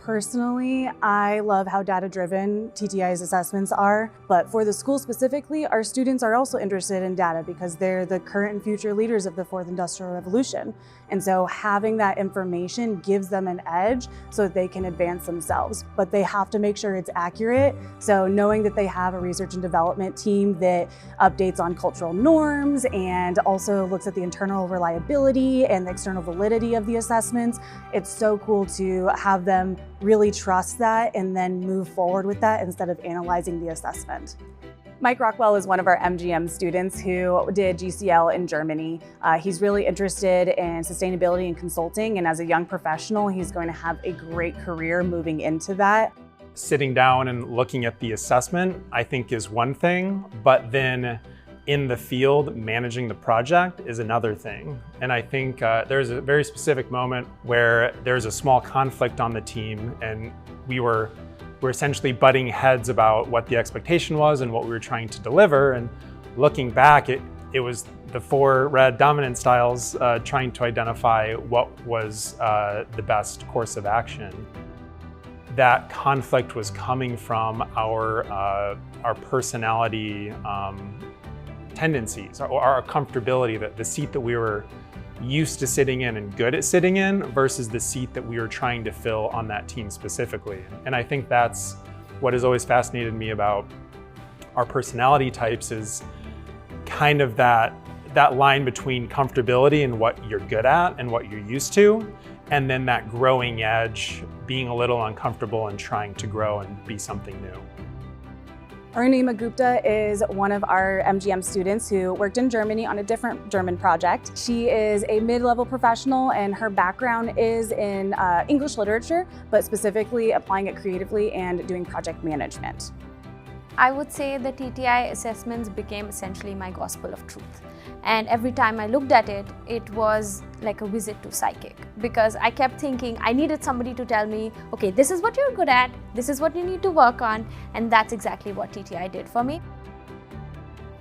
Personally, I love how data-driven TTI's assessments are, but for the school specifically, our students are also interested in data because they're the current and future leaders of the fourth industrial revolution. And so having that information gives them an edge so that they can advance themselves, but they have to make sure it's accurate. So knowing that they have a research and development team that updates on cultural norms and also looks at the internal reliability and the external validity of the assessments, it's so cool to have them really trust that and then move forward with that instead of analyzing the assessment. Mike Rockwell is one of our MGM students who did GCL in Germany. He's really interested in sustainability and consulting, and as a young professional, he's going to have a great career moving into that. Sitting down and looking at the assessment, I think, is one thing, but then in the field, managing the project is another thing. And I think there's a very specific moment where there's a small conflict on the team, and we're essentially butting heads about what the expectation was and what we were trying to deliver. And looking back, it was the 4 red dominant styles trying to identify what was the best course of action. That conflict was coming from our personality tendencies, or our comfortability, the seat that we were used to sitting in and good at sitting in versus the seat that we were trying to fill on that team specifically. And I think that's what has always fascinated me about our personality types, is kind of that line between comfortability and what you're good at and what you're used to, and then that growing edge, being a little uncomfortable and trying to grow and be something new. Arunima Gupta is one of our MGM students who worked in Germany on a different German project. She is a mid-level professional, and her background is in English literature, but specifically applying it creatively and doing project management. I would say the TTI assessments became essentially my gospel of truth. And every time I looked at it, it was like a visit to psychic, because I kept thinking I needed somebody to tell me, okay, this is what you're good at, this is what you need to work on, and that's exactly what TTI did for me.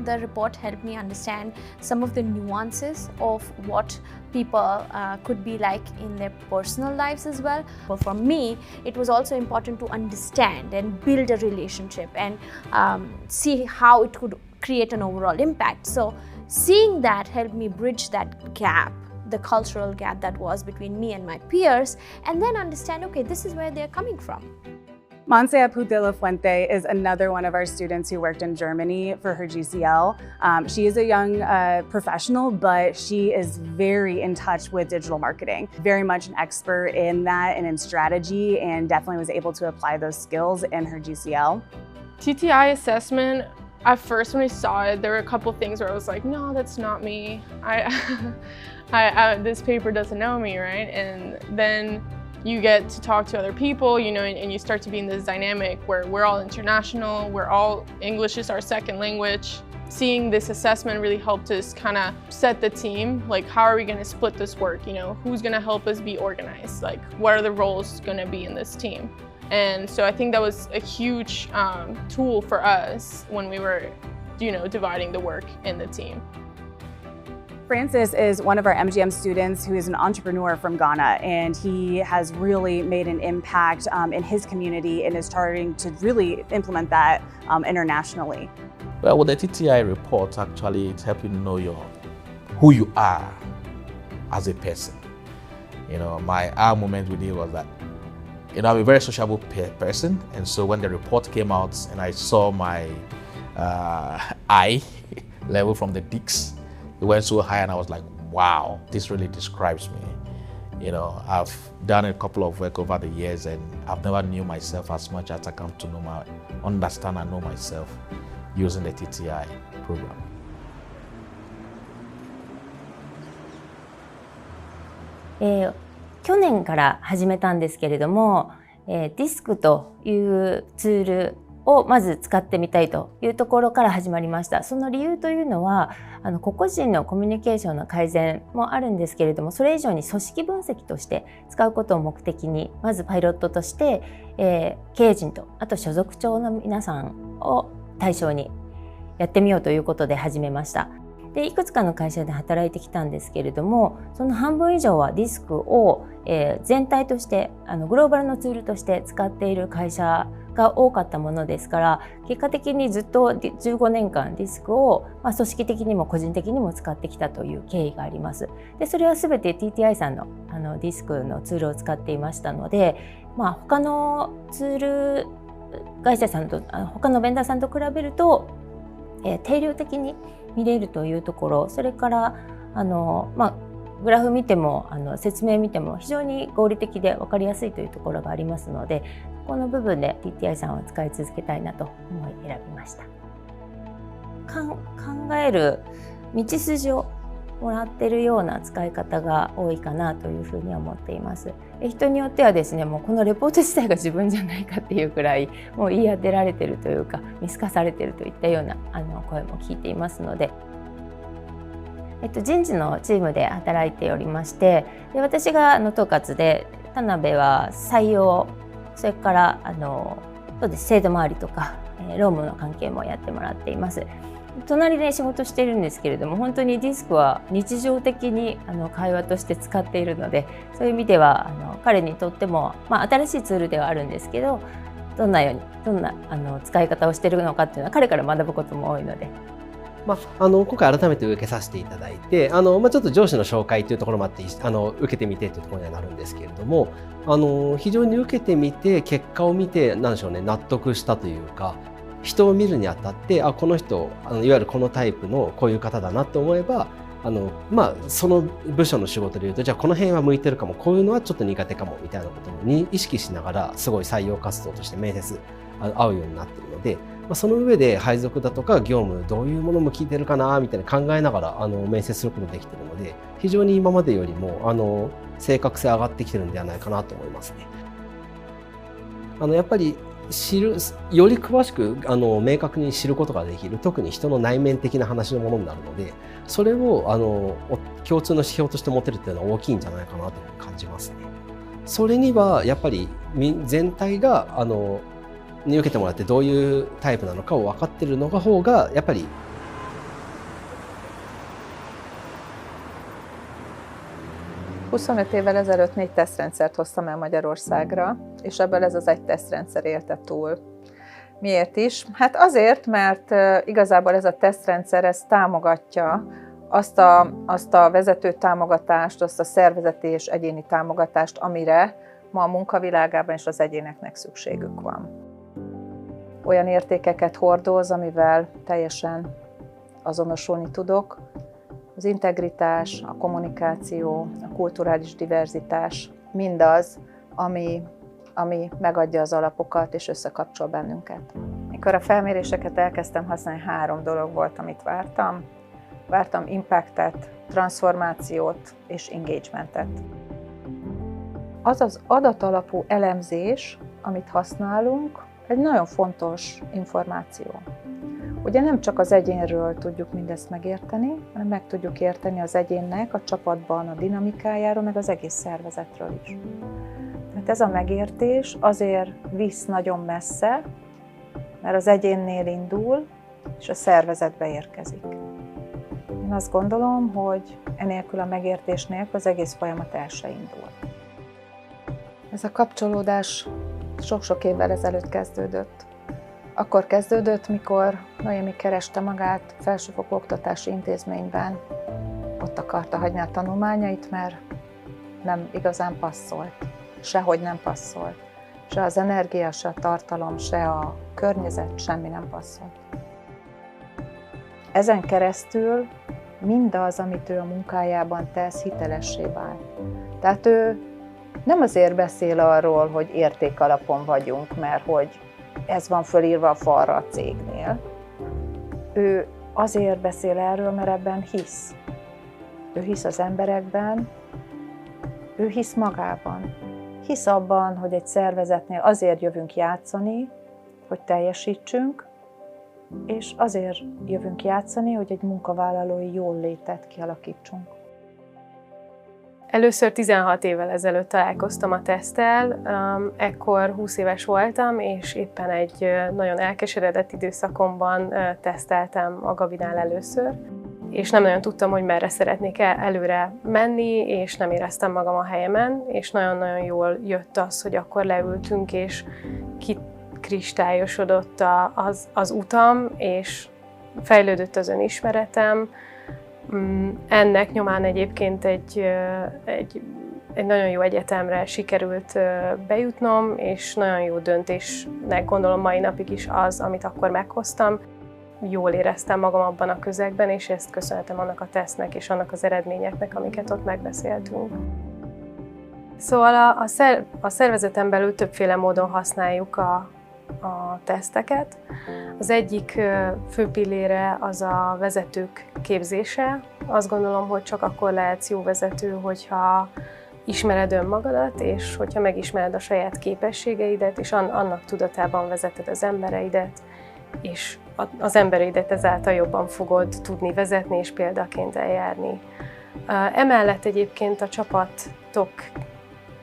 The report helped me understand some of the nuances of what people could be like in their personal lives as well. But for me, it was also important to understand and build a relationship and see how it could create an overall impact. So seeing that helped me bridge that gap, the cultural gap that was between me and my peers, and then understand, okay, this is where they're coming from. Montse Apud de la Fuente is another one of our students who worked in Germany for her GCL. She is a young professional, but she is very in touch with digital marketing, very much an expert in that and in strategy, and definitely was able to apply those skills in her GCL. TTI assessment, at first when I saw it, there were a couple things where I was like, no, that's not me. This paper doesn't know me, right? And then you get to talk to other people, you know, and you start to be in this dynamic where we're all international, English is our second language. Seeing this assessment really helped us kind of set the team, like how are we going to split this work, you know, who's going to help us be organized, like what are the roles going to be in this team. And so I think that was a huge tool for us when we were, you know, dividing the work in the team. Francis is one of our MGM students who is an entrepreneur from Ghana, and he has really made an impact in his community and is starting to really implement that internationally. Well, with the TTI report, actually, it helps you know who you are as a person. You know, my aha moment with it was that, you know, I'm a very sociable person, and so when the report came out and I saw my I level from the Dix, it went so high, and I was like, wow, this really describes me. You know, I've done a couple of work over the years, and I've never knew myself as much as I come to understand and know myself using the TTI program. 去年から始めたんですけれども、ディスクというツールをまず使ってみたいというところから始まりました。その理由というのは、個々人のコミュニケーションの改善もあるんですけれども、それ以上に組織分析として使うことを目的に、まずパイロットとして、経営陣とあと所属長の皆さんを対象にやってみようということで始めました。でいくつかの会社で働いてきたんですけれども、その半分以上はディスクを、全体としてグローバルのツールとして使っている会社が多かったものですから、結果的にずっと15年間ディスクを、組織的にも個人的にも使ってきたという経緯があります。でそれは全て TTI さんのディスクのツールを使っていましたので、他のツール会社さんと他のベンダーさんと比べると、定量的に見れるというところ、それからグラフ見ても説明見ても非常に合理的で分かりやすいというところがありますので、この部分で TTI さんを使い続けたいなと思い選びました。考える道筋をもらっているような使い方が多いかなというふうに思っています。人によってはですね、もうこのレポート自体が自分じゃないかっていうくらいもう言い当てられているというか見透かされているといったような声も聞いていますので、人事のチームで働いておりまして、で私が統括で、田辺は採用、それからそうです制度周りとか労務の関係もやってもらっています。隣で仕事しているんですけれども、本当にディスクは日常的に会話として使っているので、そういう意味では彼にとっても、新しいツールではあるんですけど、どんな使い方をしているのかっていうのは彼から学ぶことも多いので。今回改めて受けさせていただいて、ちょっと上司の紹介というところもあって受けてみてというところにはなるんですけれども、非常に受けてみて結果を見て何でしょうね、納得したというか、人を見るにあたってこの人いわゆるこのタイプのこういう方だなと思えばその部署の仕事でいうと、じゃあこの辺は向いてるかも、こういうのはちょっと苦手かもみたいなことに意識しながらすごい採用活動として面接合うようになっているので、その上で配属だとか業務どういうものも聞いてるかなみたいな考えながら面接することができているので、非常に今までよりも正確性上がってきてるんではないかなと思いますね。やっぱりより詳しく明確に知ることができる、特に人の内面的な話のものになるので、それを共通の指標として持てるっていうのは大きいんじゃないかなと感じますね。それにはやっぱり全体がに受けてもらってどういうタイプなのかを分かっているのが方がやっぱり25 évvel ezelőtt 4 tesztrendszert hoztam el Magyarországra, és ebből ez az egy tesztrendszer élte túl. Miért is? Hát azért, mert igazából ez a tesztrendszer ez támogatja azt a vezető támogatást, azt a szervezeti és egyéni támogatást, amire ma a munkavilágában is az egyéneknek szükségük van. Olyan értékeket hordoz, amivel teljesen azonosulni tudok. Az integritás, a kommunikáció, a kulturális diverzitás, mindaz, ami megadja az alapokat és összekapcsol bennünket. Mikor a felméréseket elkezdtem használni, 3 dolog volt, amit vártam. Vártam impactet, transformációt és engagementet. Az az adatalapú elemzés, amit használunk, egy nagyon fontos információ. Ugye nem csak az egyénről tudjuk mindezt megérteni, hanem meg tudjuk érteni az egyénnek a csapatban a dinamikájáról, meg az egész szervezetről is. Tehát ez a megértés azért visz nagyon messze, mert az egyénnél indul, és a szervezetbe érkezik. Én azt gondolom, hogy enélkül a megértés nélkül az egész folyamat el se indul. Ez a kapcsolódás sok-sok évvel ezelőtt kezdődött. Akkor kezdődött, mikor Noémi kereste magát felsőfokú oktatási intézményben. Ott akarta hagyni a tanulmányait, mert nem igazán passzolt. Sehogy nem passzolt. Se az energia, se a tartalom, se a környezet, semmi nem passzolt. Ezen keresztül mindaz, amit ő a munkájában tesz, hitelessé vált. Tehát ő nem azért beszél arról, hogy értékalapon vagyunk, mert hogy ez van fölírva a falra a cégnél. Ő azért beszél erről, mert ebben hisz. Ő hisz az emberekben, ő hisz magában. Hisz abban, hogy egy szervezetnél azért jövünk játszani, hogy teljesítsünk, és azért jövünk játszani, hogy egy munkavállalói jóllétet kialakítsunk. Először 16 évvel ezelőtt találkoztam a teszttel, ekkor 20 éves voltam, és éppen egy nagyon elkeseredett időszakomban teszteltem a Gavinál először. és nem nagyon tudtam, hogy merre szeretnék előre menni, és nem éreztem magam a helyemen, és nagyon-nagyon jól jött az, hogy akkor leültünk, és kikristályosodott az utam, és fejlődött az önismeretem. Ennek nyomán egyébként egy nagyon jó egyetemre sikerült bejutnom, és nagyon jó döntésnek gondolom mai napig is az, amit akkor meghoztam. Jól éreztem magam abban a közegben, és ezt köszönhetem annak a tesztnek és annak az eredményeknek, amiket ott megbeszéltünk. Szóval a szervezeten belül többféle módon használjuk a teszteket. Az egyik fő pillére az a vezetők képzése. Azt gondolom, hogy csak akkor lehetsz jó vezető, hogyha ismered önmagadat, és hogyha megismered a saját képességeidet, és annak tudatában vezeted az embereidet, és az embereidet ezáltal jobban fogod tudni vezetni, és példaként eljárni. Emellett egyébként a csapatok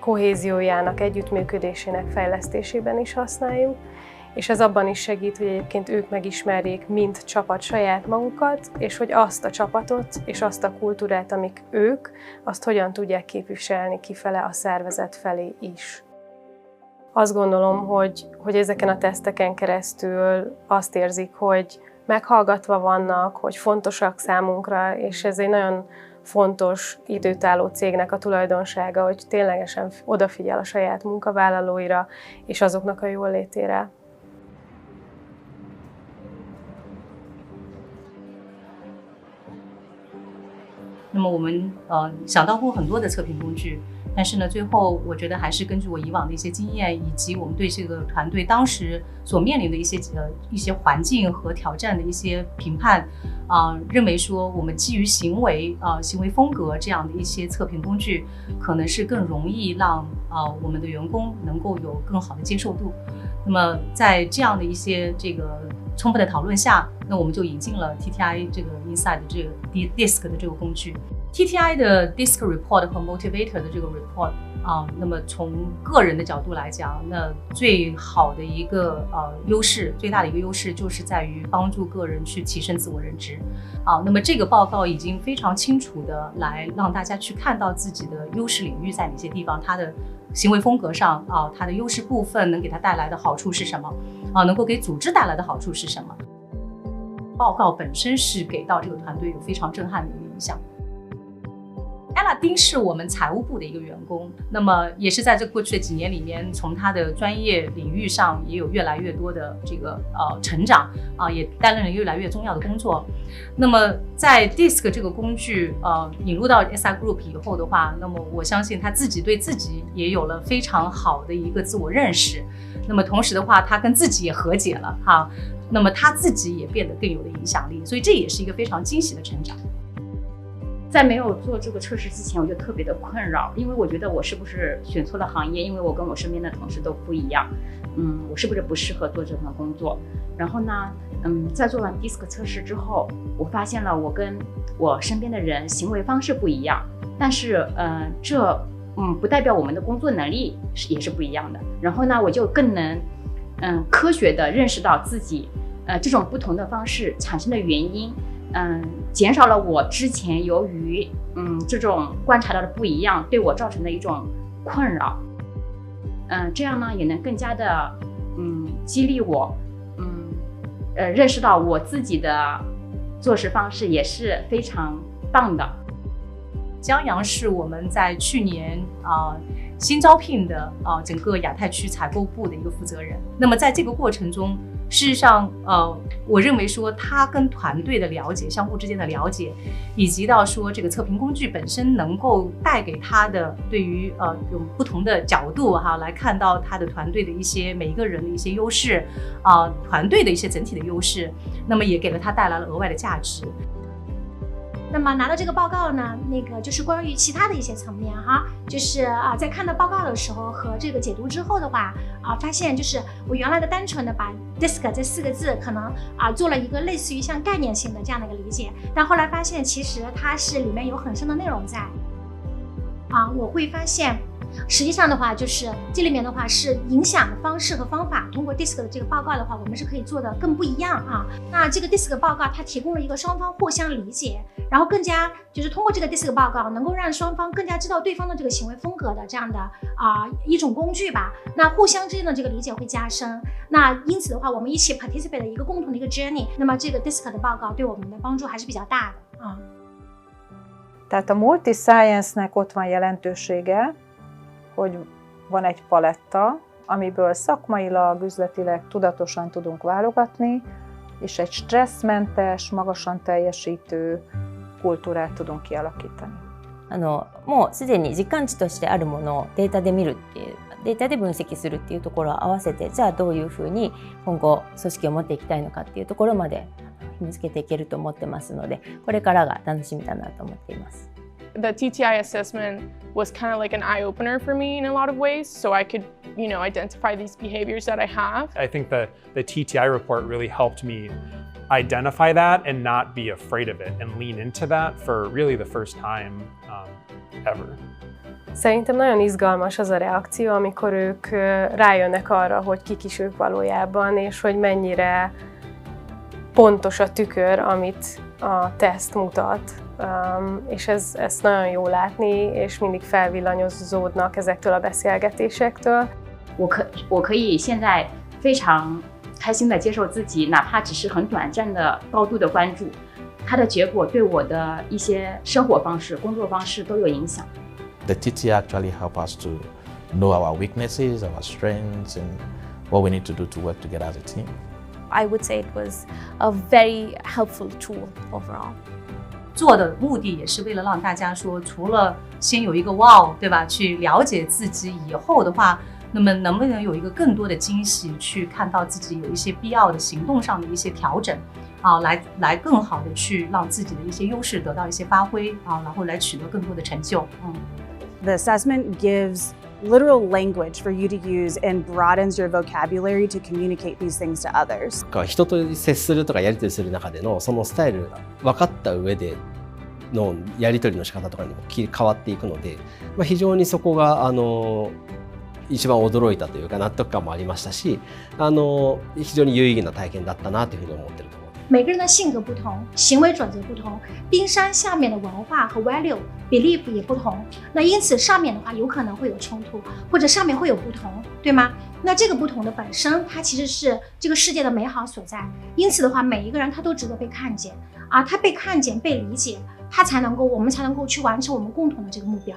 kohéziójának, együttműködésének fejlesztésében is használjuk, és ez abban is segít, hogy egyébként ők megismerjék mint csapat saját magukat, és hogy azt a csapatot és azt a kultúrát, amik ők, azt hogyan tudják képviselni kifele a szervezet felé is. Azt gondolom, hogy ezeken a teszteken keresztül azt érzik, hogy meghallgatva vannak, hogy fontosak számunkra, és ez egy nagyon fontos időtálló cégnek a tulajdonsága, hogy ténylegesen odafigyel a saját munkavállalóira és azoknak a jólétére. 那么我们想到过很多的测评工具，但是呢，最后我觉得还是根据我以往的一些经验，以及我们对这个团队当时所面临的一些环境和挑战的一些评判，认为说我们基于行为风格这样的一些测评工具，可能是更容易让我们的员工能够有更好的接受度。那么在这样的一些充分的讨论下，那我们就引进了 TTI 这个 Insight 的这个 DISC 的这个工具。TTI 的 DISC Report 和 Motivator 的这个 Report 那么从个人的角度来讲，那最好的一个优势，最大的一个优势就是在于帮助个人去提升自我认知。那么这个报告已经非常清楚的来让大家去看到自己的优势领域在哪些地方，它的行为风格上它的优势部分能给它带来的好处是什么，能够给组织带来的好处是什么。报告本身是给到这个团队有非常震撼的一个影响。Ella 丁是我们财务部的一个员工，那么也是在这过去的几年里面，从他的专业领域上也有越来越多的这个成长也担任了越来越重要的工作。那么在 DISC 这个工具引入到 SI Group 以后的话，那么我相信他自己对自己也有了非常好的一个自我认识。那么同时的话，他跟自己也和解了哈，那么他自己也变得更有了影响力，所以这也是一个非常惊喜的成长。在没有做这个测试之前，我就特别的困扰，因为我觉得我是不是选错了行业，因为我跟我身边的同事都不一样，我是不是不适合做这份工作？然后呢，在做完 DISC 测试之后，我发现了我跟我身边的人行为方式不一样，但是这不代表我们的工作能力也是不一样的。然后呢，我就更能科学的认识到自己这种不同的方式产生的原因。减少了我之前由于这种观察到的不一样对我造成的一种困扰，这样呢也能更加的激励我，认识到我自己的做事方式也是非常棒的。江阳是我们在去年新招聘的整个亚太区采购部的一个负责人。那么在这个过程中，事实上我认为说他跟团队的了解，相互之间的了解，以及到说这个测评工具本身能够带给他的对于有不同的角度来看到他的团队的一些每一个人的一些优势团队的一些整体的优势，那么也给了他带来了额外的价值。那么拿到这个报告呢，就是关于其他的一些层面就是在看到报告的时候和这个解读之后的话发现就是我原来的单纯的把 DISC 这4个字可能做了一个类似于像概念性的这样的一个理解，但后来发现其实它是里面有很深的内容在我会发现实际上的话，就是这里面的话是影响的方式和方法，通过 DISC 的这个报告的话，我们是可以做的更不一样啊。那这个 DISC 报告它提供了一个双方互相理解，然后更加就是通过这个 DISC 报告，能够让双方更加知道对方的这个行为风格的这样的一种工具吧。那互相之间的这个理解会加深。那因此的话，我们一起 participate 的一个共同的一个 journey， 那么这个 DISC 的报告对我们的帮助还是比较大的啊。Tehát a multi-science-nek ott van jelentősége, hogy van egy paletta, amiből szakmailag, üzletileg tudatosan tudunk válogatni, és egy stresszmentes, magasan teljesítő kultúrát tudunk kialakítani. もうすでに実感値としてあるものをデータで見るっていう、データで分析するっていうところを合わせて、じゃあどういうふうに今後組織を持っていきたいのかっていうところまで見つけていけると思ってますので、これからが楽しみだなと思っています。The TTI assessment was kind of like an eye-opener for me in a lot of ways, so I could, identify these behaviors that I have. I think the TTI report really helped me identify that and not be afraid of it and lean into that for really the first time ever. Szerintem nagyon izgalmas az a reakció, amikor ők rájönnek arra, hogy kik is ők valójában, és hogy mennyire pontos a tükör, amit a teszt mutat. És ezt nagyon jó látni, és mindig felvillanyozódnak ezektől a beszélgetésektől. 我可以现在非常开心地接受自己，哪怕只是很短暂的高度的关注，它的结果对我的一些生活方式、工作方式都有影响。The TT actually help us to know our weaknesses, our strengths, and what we need to do to work together as a team. I would say it was a very helpful tool overall. 做的目的也是为了让大家说，除了先有一个 wow， 对吧？去了解自己以后的话，那么能不能有一个更多的惊喜，去看到自己有一些必要的行动上的一些调整啊，来更好的去让自己的一些优势得到一些发挥啊，然后来取得更多的成就。The assessment gives literal language for you to use and broadens your vocabulary to communicate these things to others. 人と接するとかやり取りする中でのそのスタイル分かった上でのやり取りの仕方とかにも変わっていくので、非常にそこが一番驚いたというか納得感もありましたし、非常に有意義な体験だったなというふうに思っていると思います。每个人的性格不同，行为准则不同，冰山下面的文化和 value belief 也不同，那因此上面的话有可能会有冲突，或者上面会有不同，对吗？那这个不同的本身，它其实是这个世界的美好所在。因此的话，每一个人他都值得被看见啊，他被看见、被理解，我们才能够去完成我们共同的这个目标。